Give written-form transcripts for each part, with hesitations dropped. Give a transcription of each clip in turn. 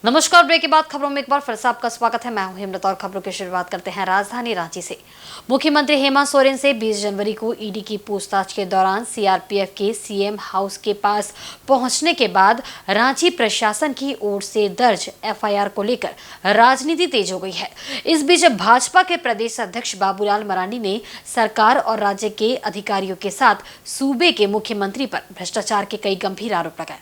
नमस्कार। ब्रेक के बाद खबरों में एक बार फिर से आपका स्वागत है। मैं हूं हिमरत और खबरों की शुरुआत करते हैं राजधानी रांची से। मुख्यमंत्री हेमंत सोरेन से 20 जनवरी को ईडी की पूछताछ के दौरान सीआरपीएफ के सीएम हाउस के पास पहुंचने के बाद रांची प्रशासन की ओर से दर्ज एफआईआर को लेकर राजनीति तेज हो गई है। इस बीच भाजपा के प्रदेश अध्यक्ष बाबूलाल मरांडी ने सरकार और राज्य के अधिकारियों के साथ सूबे के मुख्यमंत्री पर भ्रष्टाचार के कई गंभीर आरोप लगाए।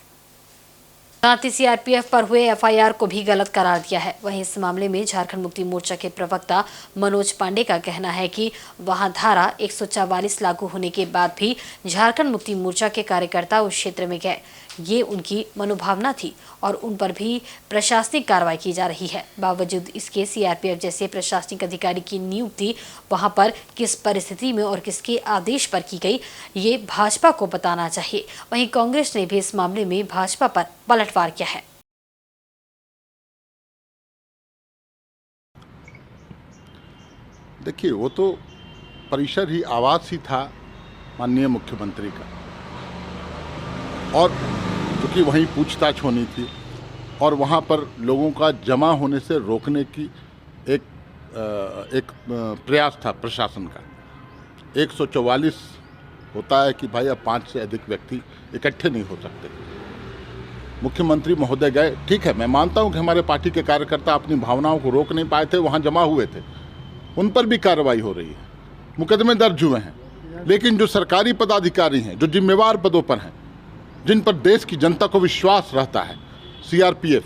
साथ ही सीआरपीएफ पर हुए एफआईआर को भी गलत करार दिया है। वहीं इस मामले में झारखंड मुक्ति मोर्चा के प्रवक्ता मनोज पांडे का कहना है कि वहां धारा 144 लागू होने के बाद भी झारखंड मुक्ति मोर्चा के कार्यकर्ता उस क्षेत्र में गए। ये उनकी मनोभावना थी और उन पर भी प्रशासनिक कार्रवाई की जा रही है। बावजूद इसके सीआरपीएफ जैसे प्रशासनिक अधिकारी की नियुक्ति वहां पर किस परिस्थिति में और किसके आदेश पर की गई, ये भाजपा को बताना चाहिए। वहीं कांग्रेस ने भी इस मामले में भाजपा पर पलटवार किया है। देखिए, वो तो परिसर ही आवास ही था माननीय मुख्यमंत्री का, और क्योंकि वहीं पूछताछ होनी थी और वहाँ पर लोगों का जमा होने से रोकने की एक प्रयास था प्रशासन का। 144 होता है कि भाई अब 5 से अधिक व्यक्ति इकट्ठे नहीं हो सकते। मुख्यमंत्री महोदय गए, ठीक है, मैं मानता हूँ कि हमारे पार्टी के कार्यकर्ता अपनी भावनाओं को रोक नहीं पाए थे, वहाँ जमा हुए थे, उन पर भी कार्रवाई हो रही है, मुकदमे दर्ज हुए हैं। लेकिन जो सरकारी पदाधिकारी हैं, जो जिम्मेवार पदों पर हैं, जिन पर देश की जनता को विश्वास रहता है, सीआरपीएफ,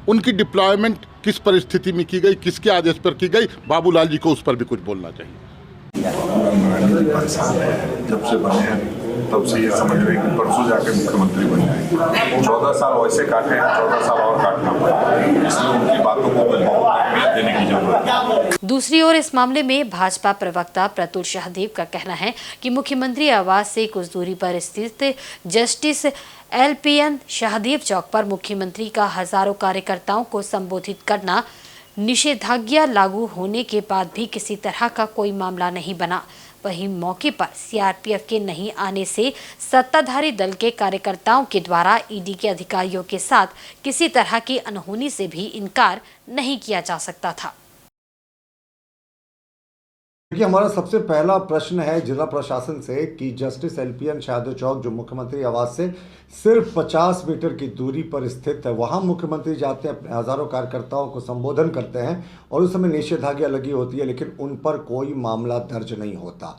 उनकी डिप्लॉयमेंट किस परिस्थिति में की गई, किसके आदेश पर की गई, बाबूलाल जी को उस पर भी कुछ बोलना चाहिए। जब से बने हैं तब से ये समझ रहे कि परसों जाके मुख्यमंत्री बन जाएंगे। 14 साल वैसे काटे हैं, 14 साल और काटना पड़ा, इसलिए उनकी बातों को बहुत अहमियत देने की जरूरत है। दूसरी ओर इस मामले में भाजपा प्रवक्ता प्रतुल शाहदेव का कहना है कि मुख्यमंत्री आवास से कुछ दूरी पर स्थित जस्टिस एलपीएन शाहदेव चौक पर मुख्यमंत्री का हजारों कार्यकर्ताओं को संबोधित करना निषेधाज्ञा लागू होने के बाद भी किसी तरह का कोई मामला नहीं बना। वहीं मौके पर सीआरपीएफ के नहीं आने से सत्ताधारी दल के कार्यकर्ताओं के द्वारा ईडी के अधिकारियों के साथ किसी तरह की अनहोनी से भी इनकार नहीं किया जा सकता था। देखिए, हमारा सबसे पहला प्रश्न है जिला प्रशासन से कि जस्टिस एलपीएन शाहदेव चौक, जो मुख्यमंत्री आवास से सिर्फ 50 मीटर की दूरी पर स्थित है, वहां मुख्यमंत्री जाते हैं, अपने हजारों कार्यकर्ताओं को संबोधन करते हैं और उस समय निषेधाज्ञा लगी होती है, लेकिन उन पर कोई मामला दर्ज नहीं होता।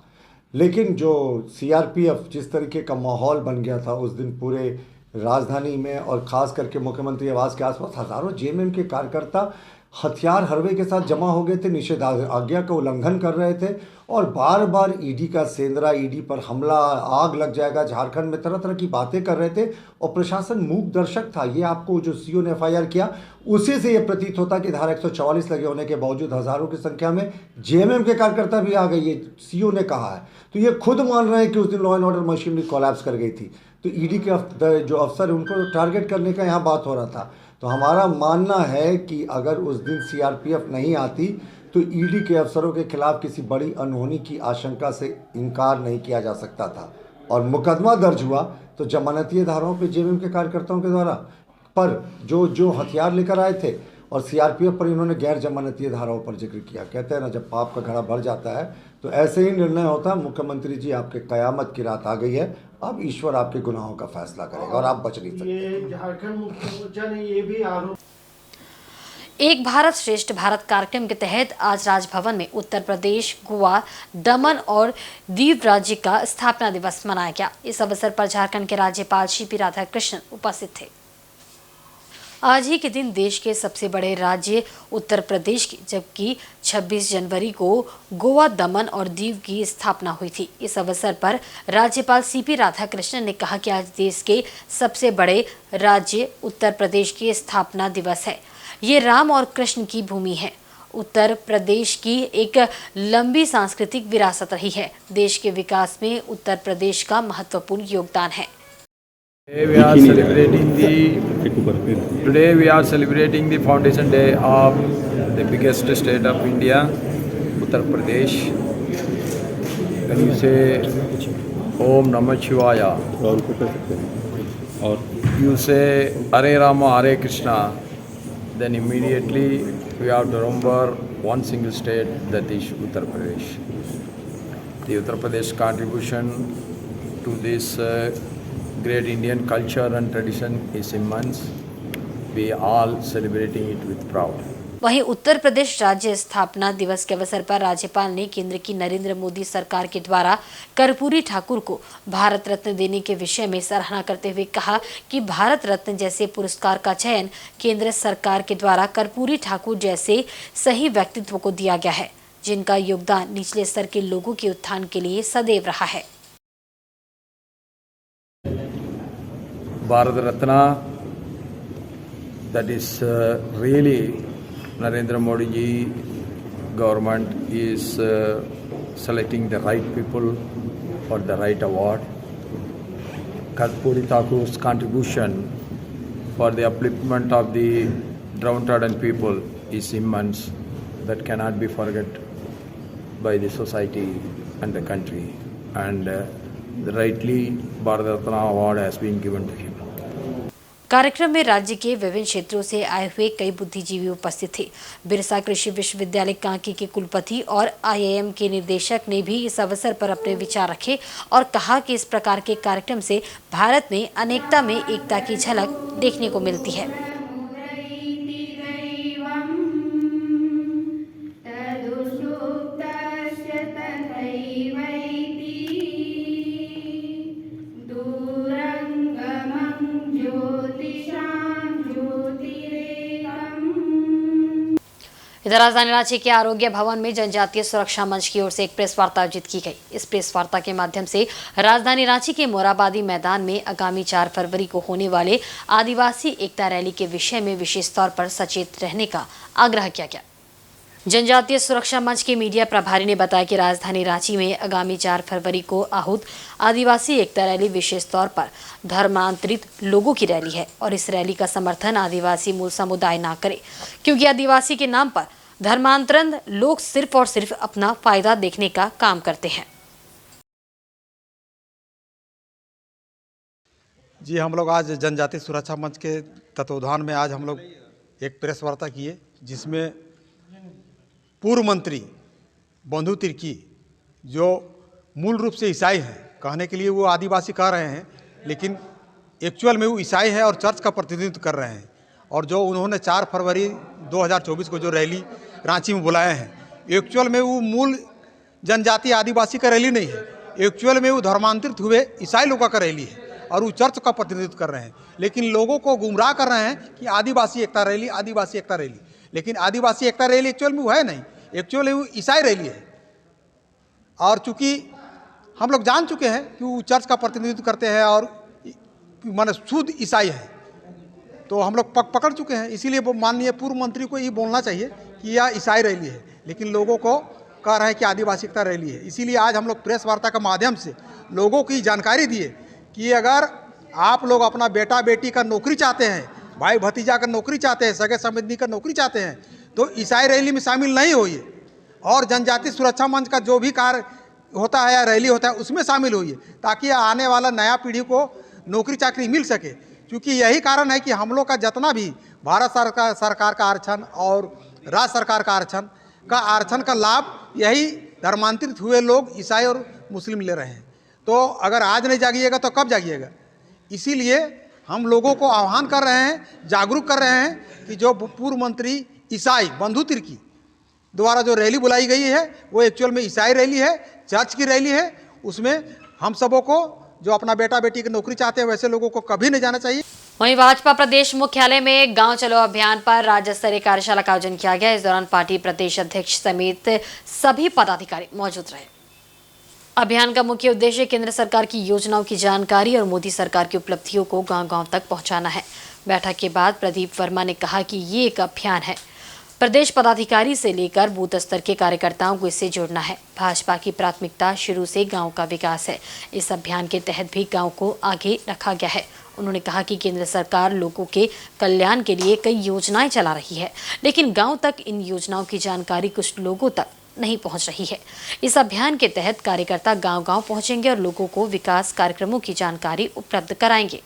लेकिन जो सीआरपीएफ, जिस तरीके का माहौल बन गया था उस दिन पूरे राजधानी में और ख़ास करके मुख्यमंत्री आवास के आसपास हजारों जेएमएम के कार्यकर्ता हथियार हरवे के साथ जमा हो गए थे, निषेधाज्ञा का उल्लंघन कर रहे थे और बार बार ईडी का सेंधरा, ईडी पर हमला, आग लग जाएगा झारखंड में, तरह तरह की बातें कर रहे थे और प्रशासन मूक दर्शक था। ये आपको जो सीओ ने एफआईआर किया उसी से ये प्रतीत होता कि धारा 144 लगे होने के बावजूद हजारों की संख्या में जेएमएम के कार्यकर्ता भी आ गए, ये सीओ ने कहा है। तो ये खुद मान रहे हैं कि उस दिन law and order machinery collapse कर गई थी। तो ईडी के जो अफसर उनको टारगेट करने का यहाँ बात हो रहा था। तो हमारा मानना है कि अगर उस दिन सीआरपीएफ नहीं आती तो ईडी के अफसरों के खिलाफ किसी बड़ी अनहोनी की आशंका से इनकार नहीं किया जा सकता था और मुकदमा दर्ज हुआ तो जमानतीय धाराओं पे जेएमएम के कार्यकर्ताओं के द्वारा पर जो हथियार लेकर आए थे और सीआरपीएफ पर इन्होंने गैर जमानतीय धाराओं पर जिक्र किया। कहते हैं ना, जब पाप का घड़ा भर जाता है तो ऐसे ही निर्णय होता है। मुख्यमंत्री जी, आपके कयामत की रात आ गई है, अब ईश्वर आपके गुनाहों का फैसला करेगा और आप बच नहीं सकते। ये झारखंड मुक्ति मोर्चा ने ये भी आरोप। एक भारत श्रेष्ठ भारत कार्यक्रम के तहत आज राजभवन में उत्तर प्रदेश, गोवा, दमन और दीव राज्य का स्थापना दिवस मनाया गया। इस अवसर पर झारखंड के राज्यपाल सीपी राधाकृष्णन उपस्थित थे। आज ही के दिन देश के सबसे बड़े राज्य उत्तर प्रदेश की, जबकि 26 जनवरी को गोवा, दमन और दीव की स्थापना हुई थी। इस अवसर पर राज्यपाल सीपी राधाकृष्णन ने कहा कि आज देश के सबसे बड़े राज्य उत्तर प्रदेश की स्थापना दिवस है। ये राम और कृष्ण की भूमि है। उत्तर प्रदेश की एक लंबी सांस्कृतिक विरासत रही है। देश के विकास में उत्तर प्रदेश का महत्वपूर्ण योगदान है। Today we are celebrating the foundation day of the biggest state of India, Uttar Pradesh. When you say Om Namah Shivaya, or you say Hare Rama Hare Krishna, then immediately we have to remember one single state, that is Uttar Pradesh. The Uttar Pradesh contribution to this great Indian culture and tradition is immense. We all celebrating it with pride. वहीं उत्तर प्रदेश राज्य स्थापना दिवस के अवसर पर राज्यपाल ने केंद्र की नरेंद्र मोदी सरकार के द्वारा कर्पूरी ठाकुर को भारत रत्न देने के विषय में सराहना करते हुए कहा कि भारत रत्न जैसे पुरस्कार का चयन केंद्र सरकार के द्वारा कर्पूरी ठाकुर जैसे सही व्यक्तित्व को दिया गया है, जिनका योगदान निचले स्तर के लोगों के उत्थान के लिए सदैव रहा है। Bharat Ratna, that is really Narendra Modi ji government is selecting the right people for the right award. Karpuri Thakur's contribution for the upliftment of the downtrodden people is immense, that cannot be forgotten by the society and the country, and rightly Bharat Ratna award has been given to him. कार्यक्रम में राज्य के विभिन्न क्षेत्रों से आए हुए कई बुद्धिजीवी उपस्थित थे। बिरसा कृषि विश्वविद्यालय कांकी के कुलपति और IIM के निदेशक ने भी इस अवसर पर अपने विचार रखे और कहा कि इस प्रकार के कार्यक्रम से भारत में अनेकता में एकता की झलक देखने को मिलती है। इधर राजधानी रांची के आरोग्य भवन में जनजातीय सुरक्षा मंच की ओर से एक प्रेस वार्ता आयोजित की गई। इस प्रेस वार्ता के माध्यम से राजधानी रांची के मोराबादी मैदान में आगामी 4 फरवरी को होने वाले आदिवासी एकता रैली के विषय में विशेष तौर पर सचेत रहने का आग्रह किया गया। जनजातीय सुरक्षा मंच के मीडिया प्रभारी ने बताया कि राजधानी रांची में आगामी 4 फरवरी को आहूत आदिवासी एकता रैली विशेष तौर पर धर्मांतरित लोगों की रैली है और इस रैली का समर्थन आदिवासी मूल समुदाय ना करे, क्योंकि आदिवासी के नाम पर धर्मांतरण लोग सिर्फ और सिर्फ अपना फायदा देखने का काम करते हैं। जी, हम लोग आज जनजातीय सुरक्षा मंच के तत्वावधान में आज हम लोग एक प्रेस वार्ता किए, जिसमें पूर्व मंत्री बंधु तिर्की, जो मूल रूप से ईसाई हैं, कहने के लिए वो आदिवासी कह रहे हैं, लेकिन एक्चुअल में वो ईसाई है और चर्च का प्रतिनिधित्व कर रहे हैं, और जो उन्होंने 4 फरवरी 2024 को जो रैली रांची में बुलाए हैं, एक्चुअल में वो मूल जनजाति आदिवासी का रैली नहीं है, एक्चुअल में वो धर्मांतरित हुए ईसाई लोगों का रैली है और वो चर्च का प्रतिनिधित्व कर रहे हैं, लेकिन लोगों को गुमराह कर रहे हैं कि आदिवासी एकता रैली, आदिवासी एकता रैली। लेकिन आदिवासी एकता रैली एक्चुअल में वो है नहीं, एक्चुअली वो ईसाई रैली है। और चूंकि हम लोग जान चुके हैं कि वो चर्च का प्रतिनिधित्व करते हैं और माने शुद्ध ईसाई है, तो हम लोग पकड़ चुके हैं, इसीलिए माननीय पूर्व मंत्री को ये बोलना चाहिए कि यह ईसाई रैली है, लेकिन लोगों को कह रहे हैं कि आदिवासी एकता रैली है। इसीलिए आज हम लोग प्रेस वार्ता के माध्यम से लोगों की जानकारी दिए कि अगर आप लोग अपना बेटा बेटी का नौकरी चाहते हैं, भाई भतीजा का नौकरी चाहते हैं, सगे संबंधी का नौकरी चाहते हैं, तो ईसाई रैली में शामिल नहीं होइए और जनजातीय सुरक्षा मंच का जो भी कार्य होता है या रैली होता है उसमें शामिल होइए, ताकि आने वाला नया पीढ़ी को नौकरी चाकरी मिल सके। क्योंकि यही कारण है कि हम लोग का जितना भी भारत सरकार का आरक्षण और राज्य सरकार का आरक्षण का लाभ यही धर्मांतरित हुए लोग ईसाई और मुस्लिम ले रहे हैं। तो अगर आज नहीं जागिएगा तो कब जागिएगा? इसीलिए हम लोगों को आह्वान कर रहे हैं, जागरूक कर रहे हैं कि जो पूर्व मंत्री ईसाई बंधु तिर्की द्वारा जो रैली बुलाई गई है वो एक्चुअल में ईसाई रैली है, चर्च की रैली है। उसमें हम सबों को जो अपना बेटा बेटी की नौकरी चाहते हैं वैसे लोगों को कभी नहीं जाना चाहिए। वहीं भाजपा प्रदेश मुख्यालय में गांव चलो अभियान पर राज्य स्तरीय कार्यशाला का आयोजन किया गया। इस दौरान पार्टी प्रदेश अध्यक्ष समेत सभी पदाधिकारी मौजूद रहे। अभियान का मुख्य उद्देश्य केंद्र सरकार की योजनाओं की जानकारी और मोदी सरकार की उपलब्धियों को गांव-गांव तक पहुंचाना है। बैठक के बाद प्रदीप वर्मा ने कहा कि ये एक अभियान है, प्रदेश पदाधिकारी से लेकर बूथ स्तर के कार्यकर्ताओं को इससे जोड़ना है। भाजपा की प्राथमिकता शुरू से गांव का विकास है। इस अभियान के तहत भी गांव को आगे रखा गया है। उन्होंने कहा कि केंद्र सरकार लोगों के कल्याण के लिए कई योजनाएं चला रही है, लेकिन गांव तक इन योजनाओं की जानकारी कुछ लोगों तक नहीं पहुंच रही है। इस अभियान के तहत कार्यकर्ता गांव-गांव पहुंचेंगे और लोगों को विकास कार्यक्रमों की जानकारी उपलब्ध कराएंगे।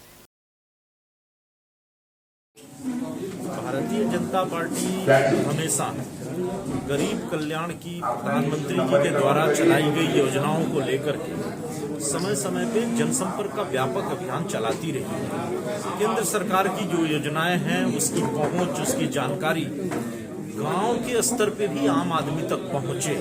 भारतीय जनता जनता पार्टी हमेशा गरीब कल्याण की प्रधानमंत्री जी के द्वारा चलाई गई योजनाओं को लेकर के समय समय पे जनसंपर्क का व्यापक अभियान चलाती रही है। केंद्र सरकार की जो योजनाएं हैं उसकी पहुंच, उसकी जानकारी गांव के स्तर पे भी आम आदमी तक पहुंचे,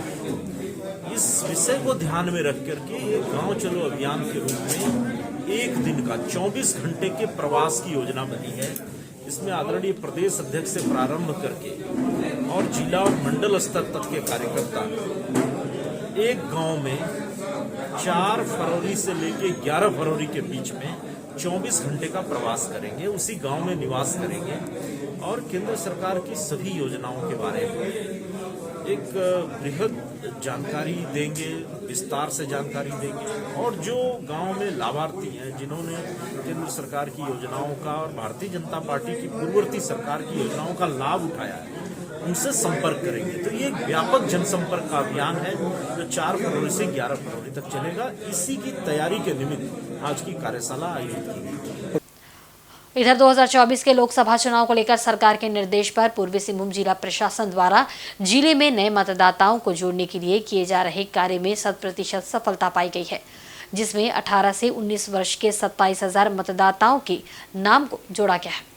इस विषय को ध्यान में रख करके एक गांव चलो अभियान के रूप में एक दिन का 24 घंटे के प्रवास की योजना बनी है। इसमें आदरणीय प्रदेश अध्यक्ष से प्रारंभ करके और जिला और मंडल स्तर तक के कार्यकर्ता एक गांव में 4 फरवरी से लेकर 11 फरवरी के बीच में 24 घंटे का प्रवास करेंगे, उसी गांव में निवास करेंगे और केंद्र सरकार की सभी योजनाओं के बारे में एक बृहद जानकारी देंगे, विस्तार से जानकारी देंगे और जो गांव में लाभार्थी हैं जिन्होंने केंद्र सरकार की योजनाओं का और भारतीय जनता पार्टी की पूर्ववर्ती सरकार की योजनाओं का लाभ उठाया है, उनसे संपर्क करेंगे। तो ये एक व्यापक जनसंपर्क का अभियान है जो 4 फरवरी से 11 फरवरी तक चलेगा। इसी की तैयारी के निमित्त आज की कार्यशाला आयोजित की गई। इधर 2024 के लोकसभा चुनाव को लेकर सरकार के निर्देश पर पूर्वी सिंहभूम जिला प्रशासन द्वारा जिले में नए मतदाताओं को जोड़ने के लिए किए जा रहे कार्य में 100% सफलता पाई गई है, जिसमें 18 से 19 वर्ष के 27,000 मतदाताओं के नाम को जोड़ा गया है।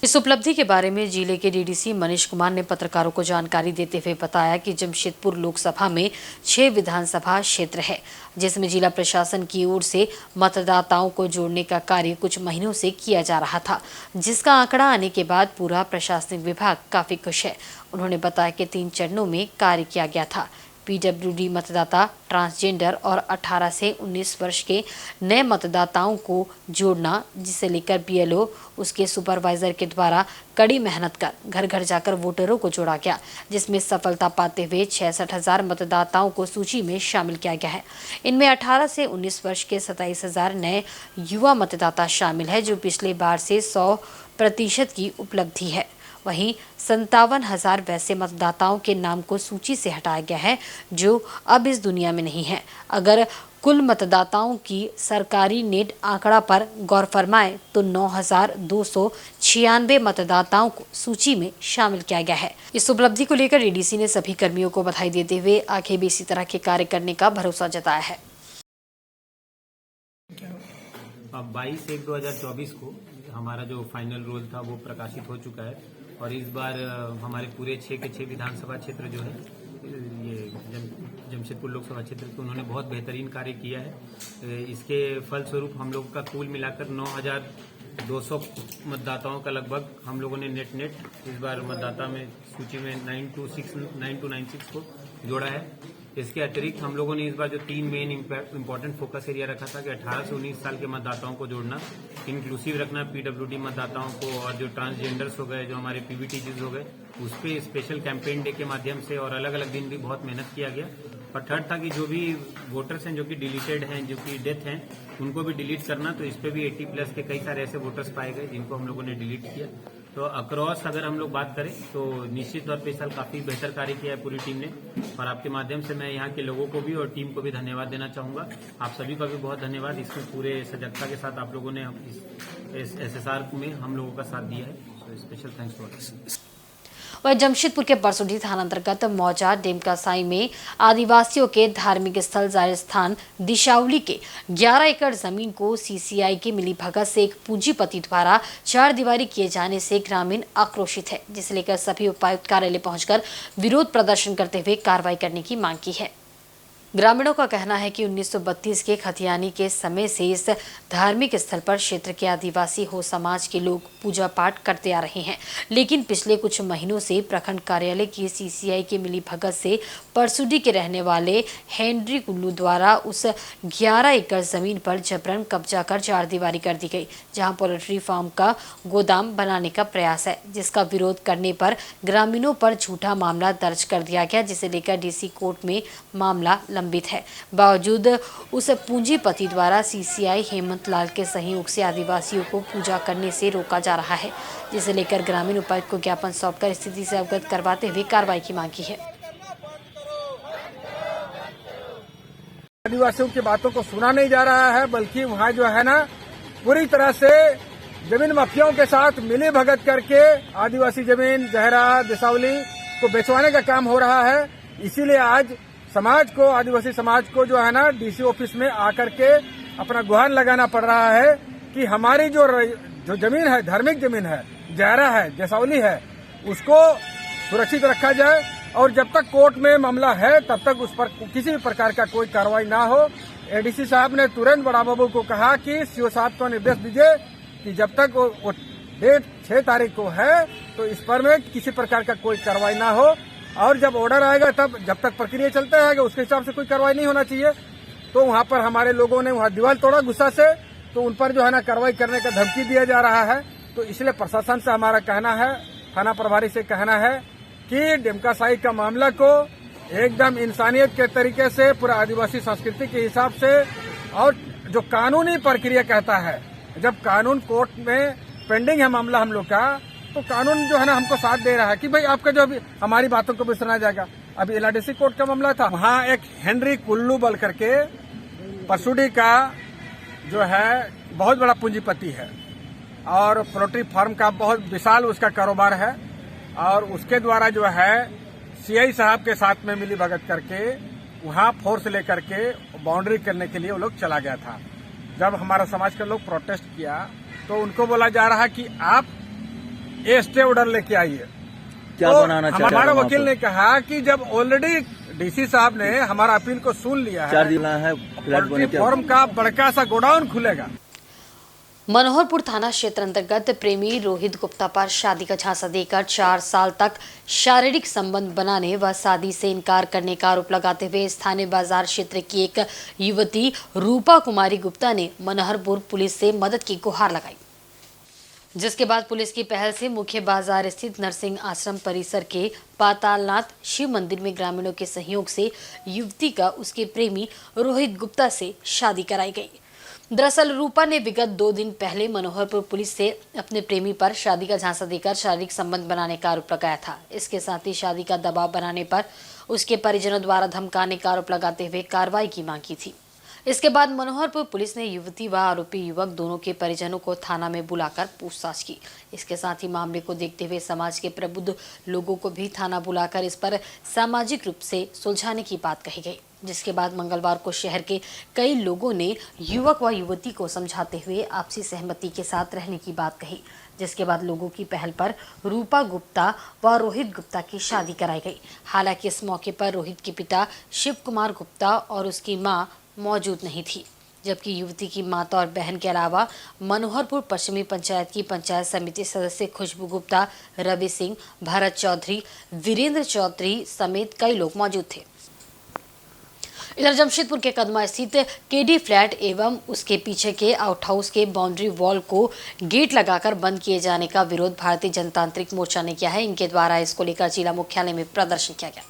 इस उपलब्धि के बारे में जिले के डीडीसी मनीष कुमार ने पत्रकारों को जानकारी देते हुए बताया कि जमशेदपुर लोकसभा में 6 विधानसभा क्षेत्र है, जिसमें जिला प्रशासन की ओर से मतदाताओं को जोड़ने का कार्य कुछ महीनों से किया जा रहा था, जिसका आंकड़ा आने के बाद पूरा प्रशासनिक विभाग काफी खुश है। उन्होंने बताया कि 3 चरणों में कार्य किया गया था। पीडब्ल्यूडी मतदाता, ट्रांसजेंडर और 18 से 19 वर्ष के नए मतदाताओं को जोड़ना, जिसे लेकर बीएलओ उसके सुपरवाइजर के द्वारा कड़ी मेहनत कर घर घर जाकर वोटरों को जोड़ा गया, जिसमें सफलता पाते हुए 66,000 मतदाताओं को सूची में शामिल किया गया है। इनमें 18 से 19 वर्ष के 27,000 नए युवा मतदाता शामिल है, जो पिछले बार से 100% की उपलब्धि है। वहीं 57,000 वैसे मतदाताओं के नाम को सूची से हटाया गया है जो अब इस दुनिया में नहीं है। अगर कुल मतदाताओं की सरकारी नेट आंकड़ा पर गौर फरमाए तो 9,296 मतदाताओं को सूची में शामिल किया गया है। इस उपलब्धि को लेकर डीडीसी ने सभी कर्मियों को बधाई देते हुए आगे भी इसी तरह के कार्य करने का भरोसा जताया है। अब 22/1/2024 को हमारा जो फाइनल रोल था वो प्रकाशित हो चुका है और इस बार हमारे पूरे 6 के 6 विधानसभा क्षेत्र जो है ये जमशेदपुर लोकसभा क्षेत्र के उन्होंने बहुत बेहतरीन कार्य किया है। इसके फलस्वरूप हम लोग का कुल मिलाकर 9,200 मतदाताओं का लगभग हम लोगों ने नेट इस बार मतदाता में सूची में 9296 को जोड़ा है। इसके अतिरिक्त हम लोगों ने इस बार जो 3 मेन इम्पोर्टेंट फोकस एरिया रखा था कि 18 से 19 साल के मतदाताओं को जोड़ना, इंक्लूसिव रखना पीडब्ल्यूडी मतदाताओं को और जो ट्रांसजेंडर्स हो गए, जो हमारे पीवीटीजीज हो गए, उस पर स्पेशल कैंपेन डे के माध्यम से और अलग अलग दिन भी बहुत मेहनत किया गया। और थर्ड था कि जो भी वोटर्स हैं जो कि डिलीटेड हैं, जो कि डेथ हैं, उनको भी डिलीट करना। तो इस पे भी 80+ के कई सारे ऐसे वोटर्स पाए गए जिनको हम लोगों ने डिलीट किया। तो अक्रॉस अगर हम लोग बात करें तो निश्चित तौर पे इस साल काफी बेहतर कार्य किया है पूरी टीम ने और आपके माध्यम से मैं यहाँ के लोगों को भी और टीम को भी धन्यवाद देना चाहूंगा। आप सभी का भी बहुत धन्यवाद। इसमें पूरे सजगता के साथ आप लोगों ने इस SSR में हम लोगों का साथ दिया है। तो स्पेशल थैंक्स फॉर दिस। वह जमशेदपुर के परसुडी थाना अंतर्गत मौजा डेमका साई में आदिवासियों के धार्मिक स्थल जाहिर स्थान दिशावली के 11 एकड़ जमीन को CCI की मिलीभगत से एक पूंजीपति द्वारा 4 दीवारी किए जाने से ग्रामीण आक्रोशित है, जिसे लेकर सभी उपायुक्त कार्यालय पहुंचकर विरोध प्रदर्शन करते हुए कार्रवाई करने की मांग की है। ग्रामीणों का कहना है कि 1932 के खतियानी के समय से इस धार्मिक स्थल पर क्षेत्र के आदिवासी हो समाज के लोग पूजा पाठ करते आ रहे हैं, लेकिन पिछले कुछ महीनों से प्रखंड कार्यालय की CCI के मिलीभगत से परसुडी के रहने वाले हेनरी कुल्लू द्वारा उस 11 एकड़ जमीन पर जबरन कब्जा कर 4 दीवारी कर दी गई, जहां पोल्ट्री फार्म का गोदाम बनाने का प्रयास है, जिसका विरोध करने पर ग्रामीणों पर झूठा मामला दर्ज कर दिया गया, जिसे लेकर DC कोर्ट में मामला लंबित है। बावजूद उस पूंजीपति द्वारा CCI हेमंत लाल के सहयोग से आदिवासियों को पूजा करने से रोका जा रहा है, जिसे लेकर ग्रामीण उपायुक्त को ज्ञापन सौंपकर स्थिति से अवगत करवाते हुए कार्रवाई की मांग की है। आदिवासियों की बातों को सुना नहीं जा रहा है, बल्कि वहाँ जो है ना पूरी तरह से जमीन माफियाओं के साथ मिली भगत करके आदिवासी जमीन जहरा दिसावली को बेचवाने का काम हो रहा है। इसीलिए आज समाज को, आदिवासी समाज को जो है ना डीसी ऑफिस में आकर के अपना गुहार लगाना पड़ रहा है कि हमारी जो जमीन है, धार्मिक जमीन है, जहरा है, जसावली है, उसको सुरक्षित रखा जाए और जब तक कोर्ट में मामला है तब तक उस पर किसी भी प्रकार का कोई कार्रवाई ना हो। एडीसी साहब ने तुरंत बड़ा बाबू को कहा कि सीओ साहब को निर्देश दीजिए कि जब तक वो डेट 6 तारीख को है तो इस पर में किसी प्रकार का कोई कार्रवाई ना हो और जब ऑर्डर आएगा तब जब तक प्रक्रिया चलता रहेगा उसके हिसाब से कोई कार्रवाई नहीं होना चाहिए। तो वहां पर हमारे लोगों ने वहां दीवार तोड़ा गुस्सा से, तो उन पर जो है ना कार्रवाई करने का धमकी दिया जा रहा है। तो इसलिए प्रशासन से हमारा कहना है, थाना प्रभारी से कहना है कि डेमकासाई का मामला को एकदम इंसानियत के तरीके से, पूरा आदिवासी संस्कृति के हिसाब से और जो कानूनी प्रक्रिया कहता है, जब कानून कोर्ट में पेंडिंग है मामला हम लोग का, तो कानून जो है ना हमको साथ दे रहा है कि भाई आपका जो हमारी बातों को भी सुना जाएगा। अभी एलआरडीसी कोर्ट का मामला था, वहाँ एक हेनरी कुल्लू बल करके पसुडी का जो है बहुत बड़ा पूंजीपति है और पोल्ट्री फार्म का बहुत विशाल उसका कारोबार है और उसके द्वारा जो है सीआई साहब के साथ में मिली भगत करके वहाँ फोर्स लेकर के बाउंड्री करने के लिए वो लोग चला गया था। जब हमारा समाज के लोग प्रोटेस्ट किया तो उनको बोला जा रहा कि आप ये स्टे ऑर्डर लेके आइए। क्या तो बनाना चाहते हैं? हमारा वकील ने कहा कि जब ऑलरेडी डीसी साहब ने हमारा अपील को सुन लिया है, 4 दिन है पोल्ट्री फार्म का बड़का सा गोडाउन खुलेगा। मनोहरपुर थाना क्षेत्र अंतर्गत प्रेमी रोहित गुप्ता पर शादी का झांसा देकर 4 साल तक शारीरिक संबंध बनाने व शादी से इनकार करने का आरोप लगाते हुए स्थानीय बाजार क्षेत्र की एक युवती रूपा कुमारी गुप्ता ने मनोहरपुर पुलिस से मदद की गुहार लगाई, जिसके बाद पुलिस की पहल से मुख्य बाजार स्थित नरसिंह आश्रम परिसर के पातालनाथ शिव मंदिर में ग्रामीणों के सहयोग से युवती का उसके प्रेमी रोहित गुप्ता से शादी कराई गई। दरअसल रूपा ने विगत 2 दिन पहले मनोहरपुर पुलिस से अपने प्रेमी पर शादी का झांसा देकर शारीरिक संबंध बनाने का आरोप लगाया था। इसके साथ ही शादी का दबाव बनाने पर उसके परिजनों द्वारा धमकाने का आरोप लगाते हुए कार्रवाई की मांग की थी। इसके बाद मनोहरपुर पुलिस ने युवती व आरोपी युवक दोनों के परिजनों को थाना में बुलाकर पूछताछ की। इसके साथ ही मामले को देखते हुए समाज के प्रबुद्ध लोगों को भी थाना बुलाकर इस पर सामाजिक रूप से सुलझाने की बात कही गई, जिसके बाद मंगलवार को शहर के कई लोगों ने युवक व युवती को समझाते हुए आपसी सहमति के साथ रहने की बात कही, जिसके बाद लोगों की पहल पर रूपा गुप्ता व रोहित गुप्ता की शादी कराई गई। हालांकि इस मौके पर रोहित के पिता शिव कुमार गुप्ता और उसकी मां मौजूद नहीं थी, जबकि युवती की माता और बहन के अलावा मनोहरपुर पश्चिमी पंचायत की पंचायत समिति सदस्य खुशबू गुप्ता, रवि सिंह, भरत चौधरी, वीरेंद्र चौधरी समेत कई लोग मौजूद थे। इधर जमशेदपुर के कदमा स्थित केडी फ्लैट एवं उसके पीछे के आउट हाउस के बाउंड्री वॉल को गेट लगाकर बंद किए जाने का विरोध भारतीय जनतांत्रिक मोर्चा ने किया है। इनके द्वारा इसको लेकर जिला मुख्यालय में प्रदर्शन किया गया।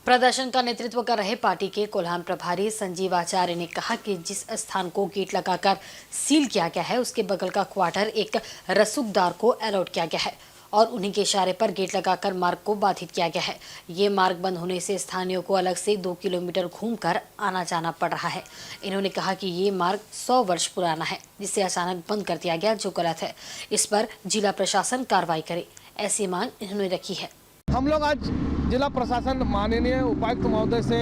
प्रदर्शन का नेतृत्व कर रहे पार्टी के कोल्हान प्रभारी संजीव आचार्य ने कहा कि जिस स्थान को गेट लगाकर सील किया गया है उसके बगल का क्वार्टर एक रसूखदार को अलॉट किया गया है और उन्हीं के इशारे पर गेट लगाकर मार्ग को बाधित किया गया है। ये मार्ग बंद होने से स्थानीयों को अलग से 2 किलोमीटर घूमकर आना जाना पड़ रहा है। इन्होंने कहा कि ये मार्ग 100 वर्ष पुराना है, जिसे अचानक बंद कर दिया गया, जो गलत है। इस पर जिला प्रशासन कार्रवाई करे, ऐसी मांग इन्होंने रखी है। हम लोग आज जिला प्रशासन माननीय उपायुक्त महोदय से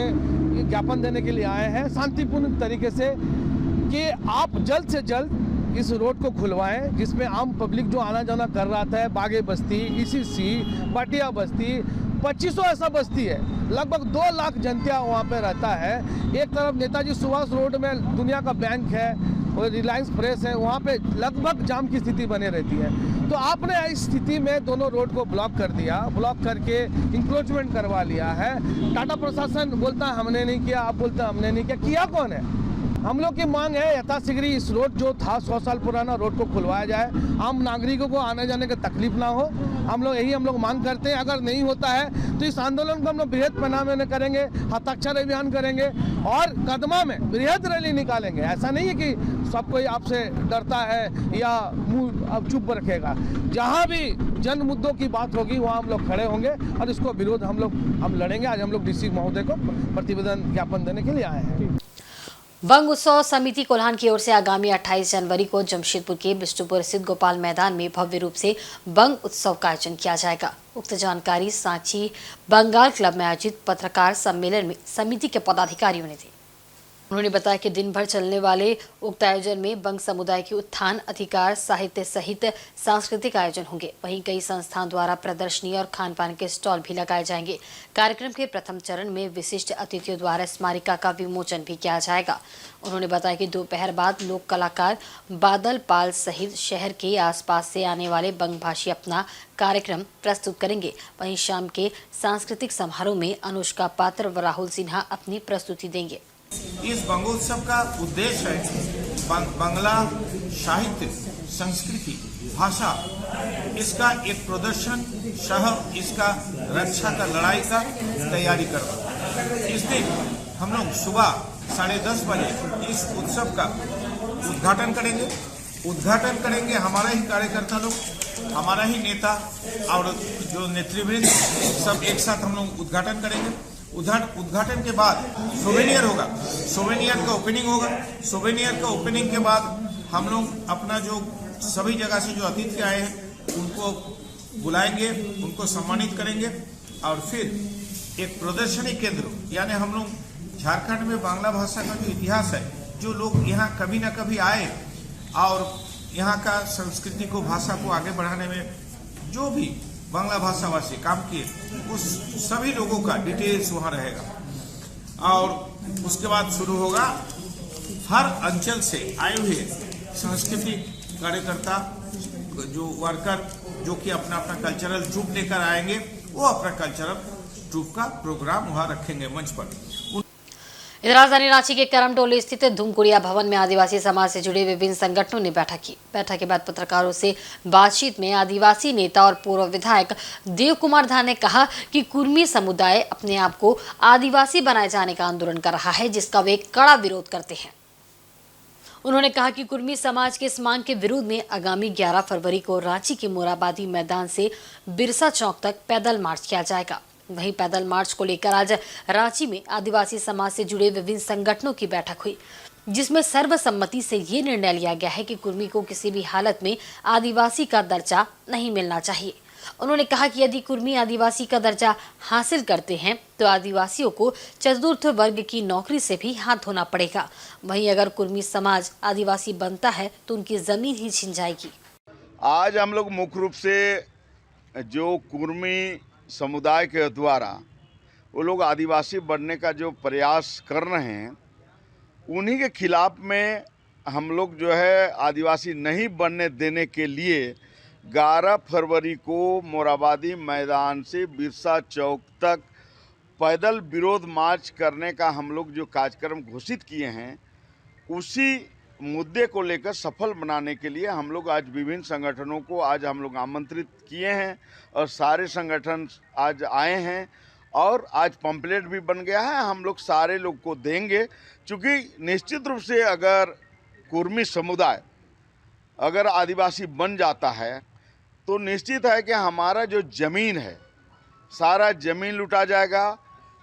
ज्ञापन देने के लिए आए हैं शांतिपूर्ण तरीके से कि आप जल्द से जल्द इस रोड को खुलवाएं, जिसमें आम पब्लिक जो आना जाना कर रहा था, बागे बस्ती, ईसीसी, पाटिया बस्ती, 2500 ऐसा बस्ती है, लगभग 2 लाख जनता वहाँ पे रहता है। एक तरफ नेताजी सुभाष रोड में दुनिया का बैंक है और रिलायंस फ्रेश है, वहाँ पे लगभग जाम की स्थिति बने रहती है। तो आपने इस स्थिति में दोनों रोड को ब्लॉक कर दिया, ब्लॉक करके इंक्रोचमेंट करवा लिया है। टाटा प्रशासन बोलता है हमने नहीं किया, आप बोलते हैं हमने नहीं किया, किया कौन है? हम लोग की मांग है यथाशीघ्र इस रोड जो था 100 साल पुराना रोड को खुलवाया जाए, आम नागरिकों को आने जाने की तकलीफ ना हो। हम लोग मांग करते हैं। अगर नहीं होता है तो इस आंदोलन को हम लोग बृहद पैमाने में करेंगे, हस्ताक्षर अभियान करेंगे और कदमा में बृहद रैली निकालेंगे। ऐसा नहीं है कि सब कोई आपसे डरता है या मुंह अब चुप रखेगा। जहाँ भी जन मुद्दों की बात होगी वहाँ हम लोग खड़े होंगे और इसको विरोध हम लड़ेंगे। आज हम लोग डीसी महोदय को प्रतिवेदन ज्ञापन देने के लिए आए हैं। बंग उत्सव समिति कोल्हान की ओर से आगामी 28 जनवरी को जमशेदपुर के बिष्टुपुर स्थित गोपाल मैदान में भव्य रूप से बंग उत्सव का आयोजन किया जाएगा। उक्त जानकारी सांची बंगाल क्लब में आयोजित पत्रकार सम्मेलन में समिति के पदाधिकारियों ने दी। उन्होंने बताया कि दिन भर चलने वाले उक्त आयोजन में बंग समुदाय के उत्थान, अधिकार, साहित्य सहित सांस्कृतिक आयोजन होंगे। वहीं कई संस्थाओं द्वारा प्रदर्शनी और खान पान के स्टॉल भी लगाए जाएंगे। कार्यक्रम के प्रथम चरण में विशिष्ट अतिथियों द्वारा स्मारिका का विमोचन भी किया जाएगा। उन्होंने बताया कि दोपहर बाद लोक कलाकार बादल पाल सहित शहर के आसपास से आने वाले बंग भाषी अपना कार्यक्रम प्रस्तुत करेंगे। वहीं शाम के सांस्कृतिक समारोह में अनुष्का पात्र व राहुल सिन्हा अपनी प्रस्तुति देंगे। इस बंगोत्सव का उद्देश्य है बांग्ला साहित्य, संस्कृति, भाषा, इसका एक प्रदर्शन सह इसका रक्षा का लड़ाई का तैयारी करना। इस दिन हम लोग सुबह 10:30 बजे इस उत्सव का उद्घाटन करेंगे। हमारा ही कार्यकर्ता लोग, हमारा ही नेता और जो नेतृवृंद सब एक साथ हम लोग उद्घाटन करेंगे। उद्घाटन के बाद सोवेनियर होगा, सोवेनियर का ओपनिंग होगा। सोवेनियर का ओपनिंग के बाद हम लोग अपना जो सभी जगह से जो अतिथि आए हैं उनको बुलाएंगे, उनको सम्मानित करेंगे और फिर एक प्रदर्शनी केंद्र, यानी हम लोग झारखंड में बांग्ला भाषा का जो इतिहास है, जो लोग यहाँ कभी ना कभी आए और यहाँ का संस्कृति को, भाषा को आगे बढ़ाने में जो भी बांग्ला भाषाभाषी काम किए, उस सभी लोगों का डिटेल्स वहाँ रहेगा। और उसके बाद शुरू होगा हर अंचल से आए हुए सांस्कृतिक कार्यकर्ता, जो वर्कर, जो कि अपना अपना कल्चरल ट्रूप लेकर आएंगे, वो अपना कल्चरल ट्रूप का प्रोग्राम वहाँ रखेंगे मंच पर। इधर राजधानी रांची के करमटोली स्थित धूमकुड़िया भवन में आदिवासी समाज से जुड़े विभिन्न संगठनों ने बैठक की। बैठक के बाद पत्रकारों से बातचीत में आदिवासी नेता और पूर्व विधायक देव कुमार धा ने कहा कि कुर्मी समुदाय अपने आप को आदिवासी बनाए जाने का आंदोलन कर रहा है, जिसका वे कड़ा विरोध करते हैं। उन्होंने कहा कि कुर्मी समाज के इस मांग के विरोध में आगामी 11 फरवरी को रांची के मोराबादी मैदान से बिरसा चौक तक पैदल मार्च किया जाएगा। वहीं पैदल मार्च को लेकर आज रांची में आदिवासी समाज से जुड़े विभिन्न संगठनों की बैठक हुई, जिसमें सर्वसम्मति से ये निर्णय लिया गया है कि कुर्मी को किसी भी हालत में आदिवासी का दर्जा नहीं मिलना चाहिए। उन्होंने कहा कि यदि कुर्मी आदिवासी का दर्जा हासिल करते हैं तो आदिवासियों को चतुर्थ वर्ग की नौकरी से भी हाथ धोना पड़ेगा। वहीं अगर कुर्मी समाज आदिवासी बनता है तो उनकी जमीन ही छिन जाएगी। आज हम लोग मुख्य रूप से जो कुर्मी समुदाय के द्वारा वो लोग आदिवासी बनने का जो प्रयास कर रहे हैं, उन्हीं के खिलाफ में हम लोग जो है आदिवासी नहीं बनने देने के लिए 11 फरवरी को मोराबादी मैदान से बिरसा चौक तक पैदल विरोध मार्च करने का हम लोग जो कार्यक्रम घोषित किए हैं, उसी मुद्दे को लेकर सफल बनाने के लिए हम लोग आज विभिन्न संगठनों को आज हम लोग आमंत्रित किए हैं और सारे संगठन आज आए हैं और आज पंपलेट भी बन गया है, हम लोग सारे लोग को देंगे। क्योंकि निश्चित रूप से अगर कुर्मी समुदाय अगर आदिवासी बन जाता है तो निश्चित है कि हमारा जो ज़मीन है सारा ज़मीन लुटा जाएगा।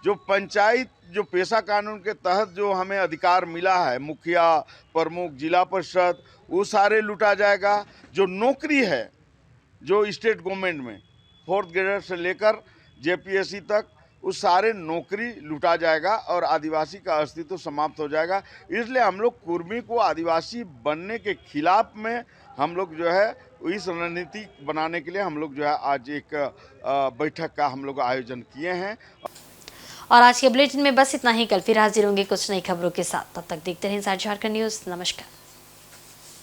जो पंचायत जो पेशा कानून के तहत जो हमें अधिकार मिला है, मुखिया, प्रमुख, जिला परिषद, वो सारे लुटा जाएगा। जो नौकरी है जो स्टेट गवर्नमेंट में 4th ग्रेडर से लेकर जेपीएससी तक, उस सारे नौकरी लुटा जाएगा और आदिवासी का अस्तित्व समाप्त हो जाएगा। इसलिए हम लोग कुर्मी को आदिवासी बनने के खिलाफ में हम लोग जो है इस रणनीति बनाने के लिए हम लोग जो है आज एक बैठक का हम लोग आयोजन किए हैं। और आज के बुलेटिन में बस इतना ही। कल फिर हाजिर होंगे कुछ नई खबरों के साथ। तब तक देखते रहें झारखंड न्यूज़। नमस्कार।